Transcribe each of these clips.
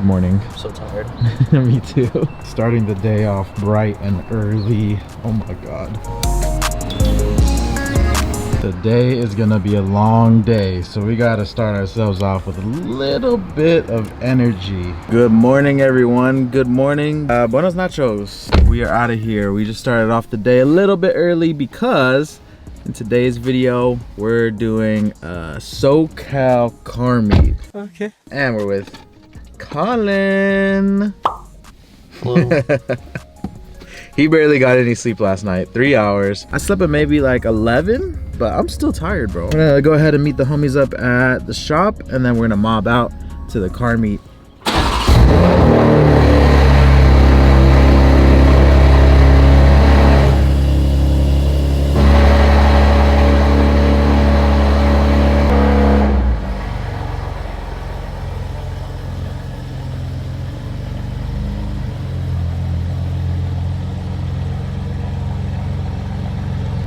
Good morning. I'm so tired. Me too. Starting the day off bright and early. Oh my god. Today is gonna be a long day, so we gotta start ourselves off with a little bit of energy. Good morning, everyone. Good morning. Buenos nachos. We are out of here. We just started off the day a little bit early because in today's video we're doing a Socal Car Meet. Okay. And we're with Colin. Hello. He barely got any sleep last night. 3 hours. I slept at maybe like 11, but I'm still tired, bro. We're gonna go ahead and meet the homies up at the shop, and then we're gonna mob out to the car meet.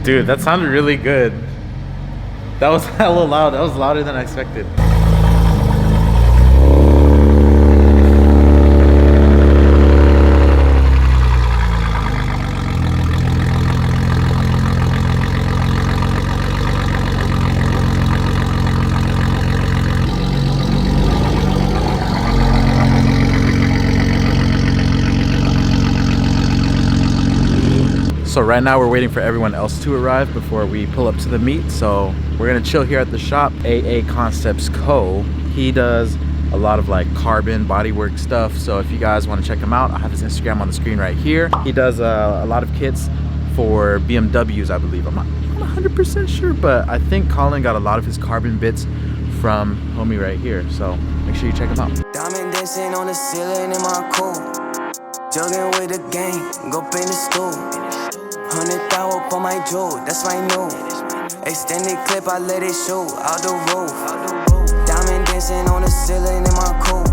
Dude, that sounded really good. That was hella loud. That was louder than I expected. So right now we're waiting for everyone else to arrive before we pull up to the meet. So we're gonna chill here at the shop. AA Concepts Co. He does a lot of like carbon bodywork stuff. So if you guys want to check him out, I have his Instagram on the screen right here. He does a lot of kits for BMWs, I believe. I'm not 100% sure, but I think Colin got a lot of his carbon bits from homie right here. So make sure you check him out. Diamond dancing on the ceiling in my cool. Jugging with the gang, go in the stool. 100,000 for my jewel, that's my new. Extended clip, I let it shoot out the roof. Diamond dancing on the ceiling in my cool.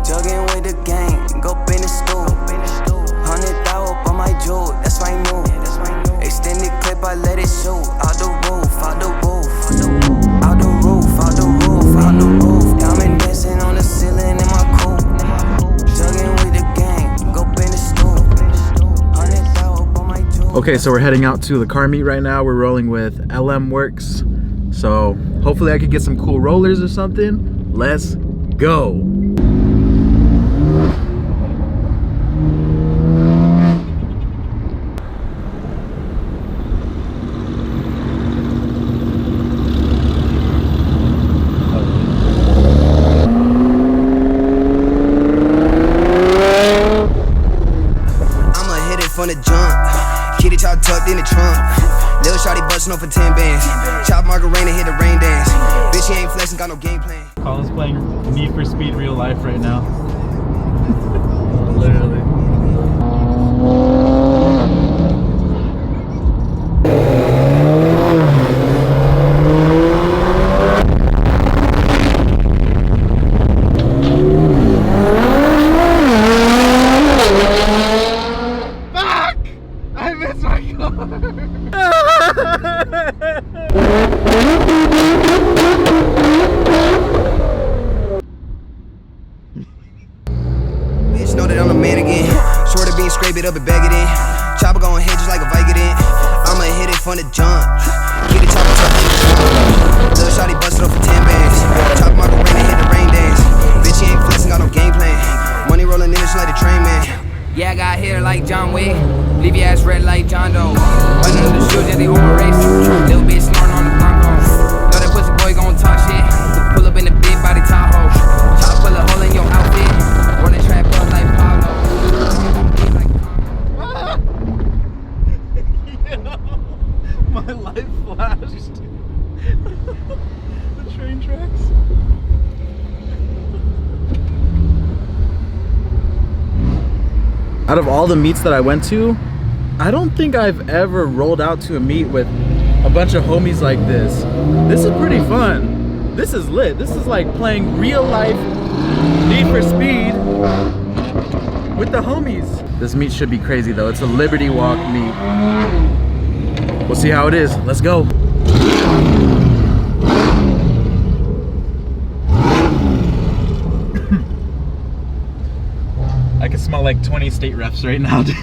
Jugging with the gang, go in the stool. 100,000 for my jewel, that's my new. Extended clip, I let it shoot out the roof, out the roof, out the roof, out the roof, out the roof. Diamond dancing on the ceiling in my cool. Jugging with the gang, go in the stool. 100,000 for my jewel. Okay, so we're heading out to the car meet right now. We're rolling with LM Works. So hopefully I could get some cool rollers or something. Let's go. I'ma hit it from the jump. Kitty chop tucked in the trunk. Lil shawty bustin' off for 10 bands. Chop margarina, hit the rain dance. Bitch, she ain't flexing, got no game plan. Colin's playing Need for Speed real life right now. Literally. Fuck! I missed my car! Bitch, know that I'm the man again. Short of being scrape it up and bag it in. Chopper gon' hit just like a Vicodin. I'ma hit it from the jump. Kitty chopper tucked in the trunk. Lil shawty bustin' off for 10 bands. Chop margarina, hit the rain dance. Bitch, she ain't flexing, got no game plan. Money rolling in just like the train man. Yeah, I got hit like John Wick. Leave your ass red like John Doe. Under the shoes, yeah, they on race. Little bitch snoring on the Bronco. Know that pussy boy gon' talk shit. Pull up in the big body Tahoe. Chop pull a hole in your outfit. Running trap up like Pablo. My life flashed. The train tracks. Out of all the meets that I went to, I don't think I've ever rolled out to a meet with a bunch of homies like this. This is pretty fun. This is lit. This is like playing real life Need for Speed with the homies. This meet should be crazy though. It's a Liberty Walk meet. We'll see how it is. Let's go. smell like 20 state reps right now, dude.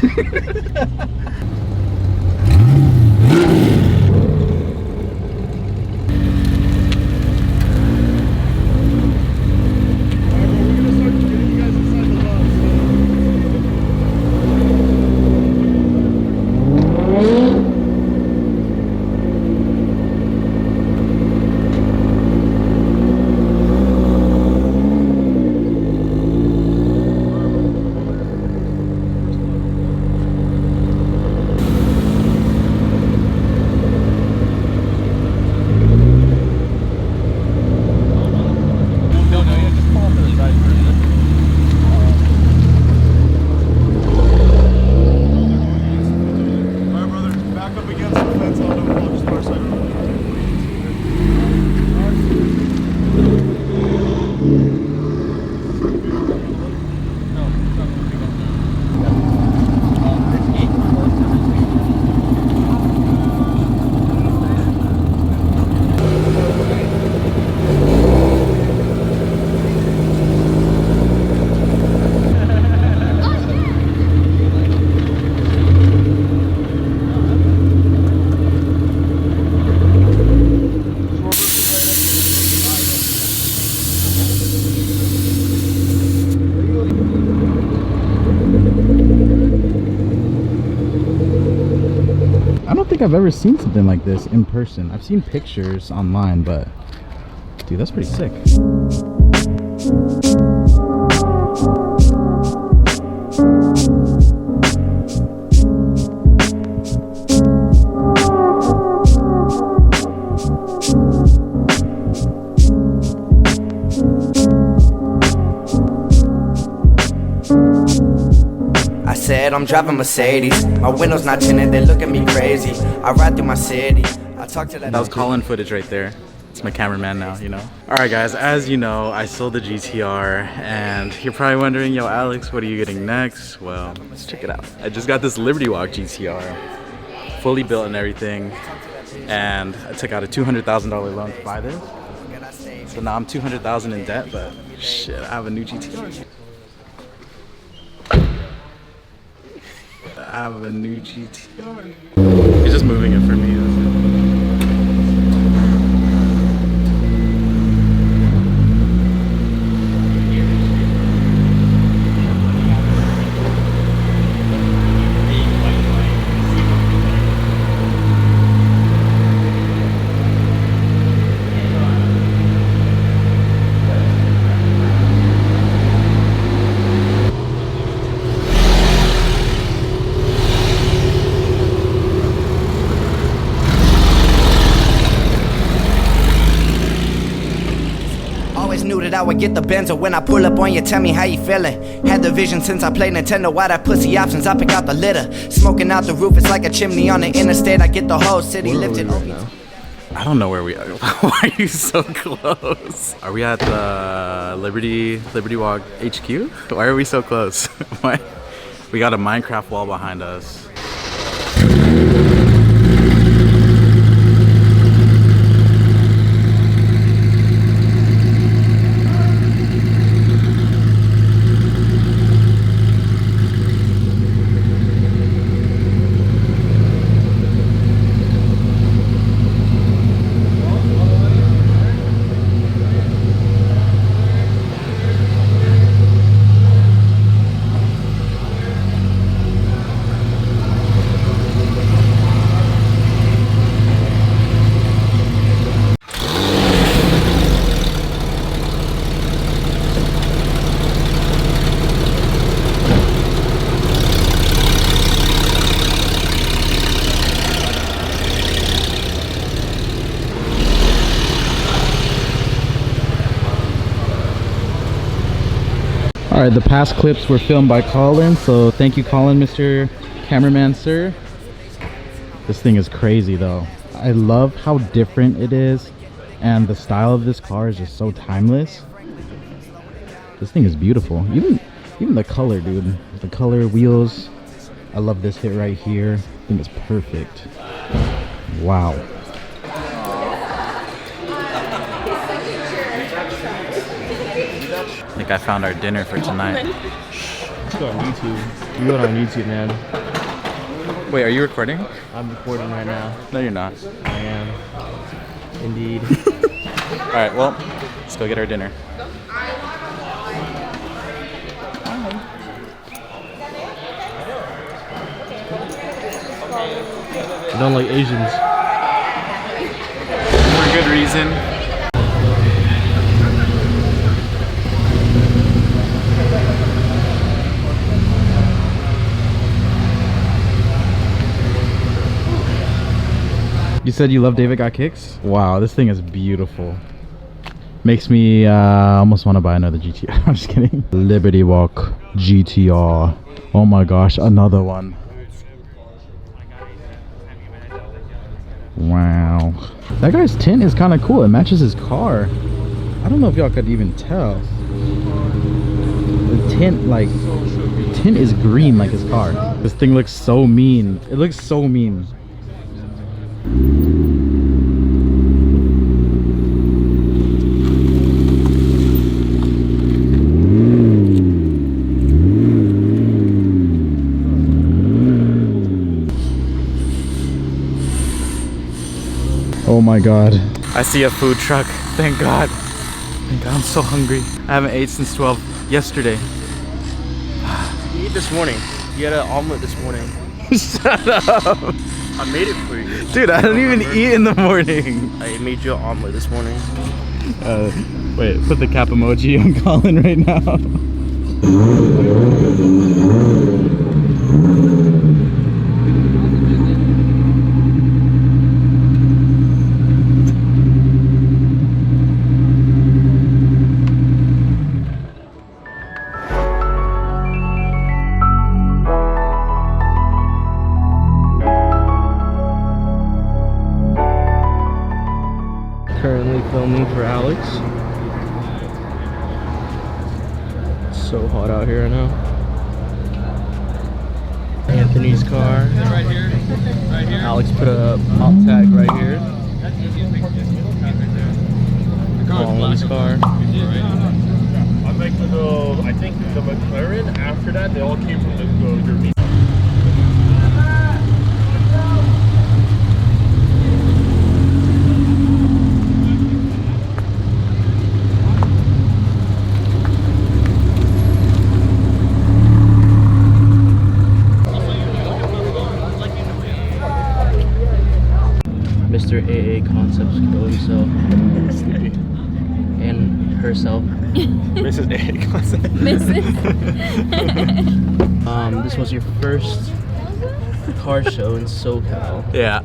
I've ever seen something like this in person. I've seen pictures online, but dude, that's pretty sick. Said I'm driving Mercedes, my windows not tinted, they look at me crazy. I ride through my city, I talk to that. That was call-in footage right there. It's my cameraman now, you know. Alright guys, as you know, I sold the GTR, and you're probably wondering, yo Alex, what are you getting next? Well, let's check it out. I just got this Liberty Walk GTR, fully built and everything, and I took out a $200,000 loan to buy this. So now I'm $200,000 in debt, but shit, I have a new GTR. I have a new GTR. He's just moving it for me. That's it. Knew that I would get the Benzo when I pull up on you, tell me how you feeling. Had the vision since I played Nintendo, why that pussy options, I pick out the litter. Smoking out the roof, it's like a chimney on the interstate, I get the whole city lifted. I don't know where we are. Why are you so close? Are we at the Liberty Walk HQ? Why are we so close? Why? We got a Minecraft wall behind us. All right, the past clips were filmed by Colin, so thank you, Colin, Mr. Cameraman, sir. This thing is crazy, though. I love how different it is, and the style of this car is just so timeless. This thing is beautiful. Even the color, dude. The color, wheels. I love this hit right here. I think it's perfect. Wow. I think I found our dinner for tonight. go on YouTube. You go on YouTube, man. Wait, are you recording? I'm recording right now. No, you're not. I am. Indeed. All right, well, let's go get our dinner. I don't like Asians. For a good reason. You said you love David Got Kicks? Wow, this thing is beautiful. Makes me almost want to buy another GTR. I'm just kidding. Liberty Walk GTR. Oh my gosh, another one. Wow. That guy's tint is kind of cool. It matches his car. I don't know if y'all could even tell. The tint is green like his car. This thing looks so mean. It looks so mean. Oh my god. I see a food truck. Thank God. Thank God, I'm so hungry. I haven't ate since 12 yesterday. You ate this morning. You had an omelet this morning. Shut up. I made it for you. Dude, I don't even eat in the morning. I made you an omelet this morning. Wait, put the cap emoji. I'm calling right now. Currently filming for Alex. It's so hot out here right now. Anthony's car. Right here. Right here. Alex put a pop tag right here. Colin's car. I think the McLaren after that, they all came from the Derby. Mr. AA Concepts killed himself. And herself. Mrs. A concept. This was your first car show in Socal. Yeah.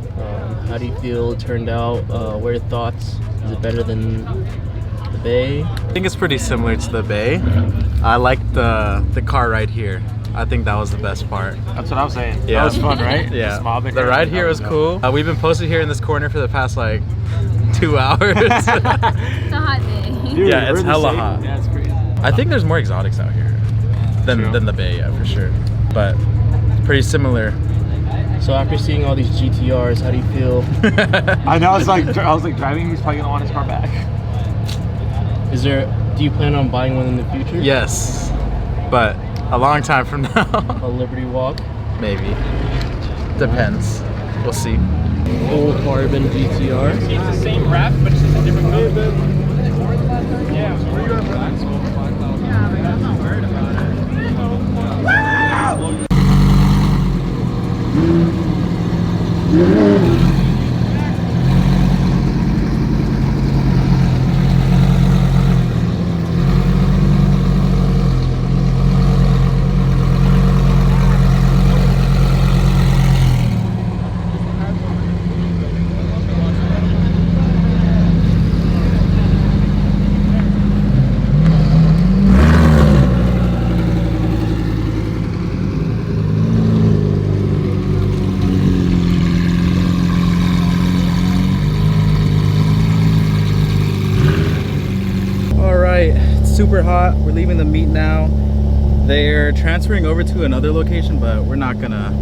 How do you feel it turned out? What are your thoughts? Is it better than the Bay? I think it's pretty similar to the Bay. I like the car right here. I think that was the best part. That's what I was saying. Yeah. That was fun, right? Yeah. The The ride here was cool. We've been posted here in this corner for the past like 2 hours. It's a hot day. Dude, Yeah, it's we're the hella same. hot. Yeah, it's crazy. I think there's more exotics out here than the Bay, yeah, for sure. But pretty similar. So after seeing all these GTRs, how do you feel? I know. I was like driving. He's probably gonna want his car back. Do you plan on buying one in the future? Yes, but a long time from now. A Liberty Walk? Maybe. Depends. We'll see. Full carbon GTR. It's the same wrap, but it's just a different color. Yeah, so where you at for that? I'm not worried about it. Super hot. We're leaving the meet now. They're transferring over to another location, but we're not gonna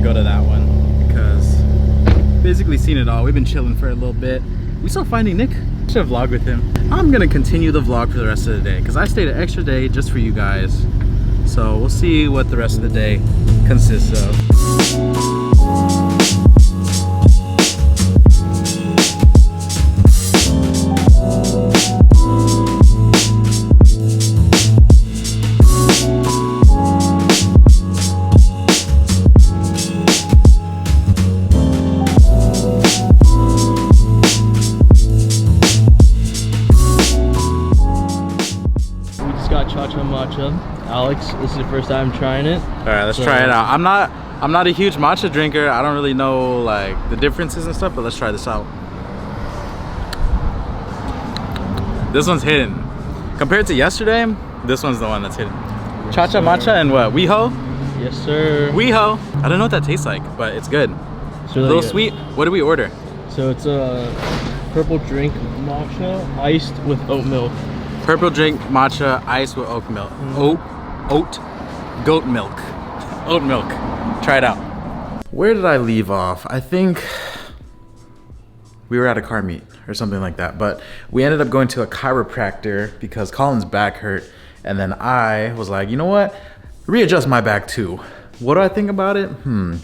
go to that one because basically seen it all. We've been chilling for a little bit. We saw Finding Nick. Should have vlogged with him. I'm gonna continue the vlog for the rest of the day because I stayed an extra day just for you guys. So we'll see what the rest of the day consists of. Matcha. Alex, this is the first time trying it. All right, let's try it out. I'm not a huge matcha drinker. I don't really know like the differences and stuff, but let's try this out. This one's hidden. Compared to yesterday, this one's the one that's hidden. Yes, Cha-cha matcha and what? WeHo? Yes, sir. WeHo. I don't know what that tastes like, but it's good. It's really a little good. sweet. What did we order? So it's a purple drink matcha iced with oat milk. Purple drink matcha ice with oat milk. Goat milk. Oat milk. Try it out. Where did I leave off? I think we were at a car meet or something like that, but we ended up going to a chiropractor because Colin's back hurt, and then I was like, you know what? Readjust my back too. What do I think about it? I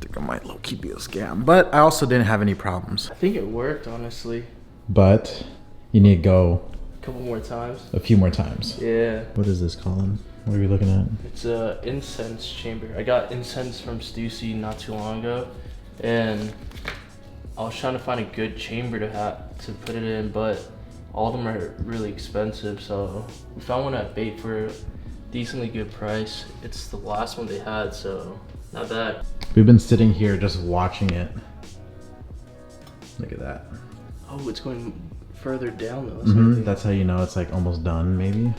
think I might low-key be a scam, but I also didn't have any problems. I think it worked, honestly. But you need to go A couple more times. a few more times. Yeah. What is this, Colin? What are we looking at? It's a incense chamber. I got incense from Stussy not too long ago, and I was trying to find a good chamber to put it in, but all of them are really expensive. So we found one at Bait for a decently good price. It's the last one they had, so not bad. We've been sitting here just watching it. Look at that. Oh, it's going further down though. That's how you know it's like almost done, maybe.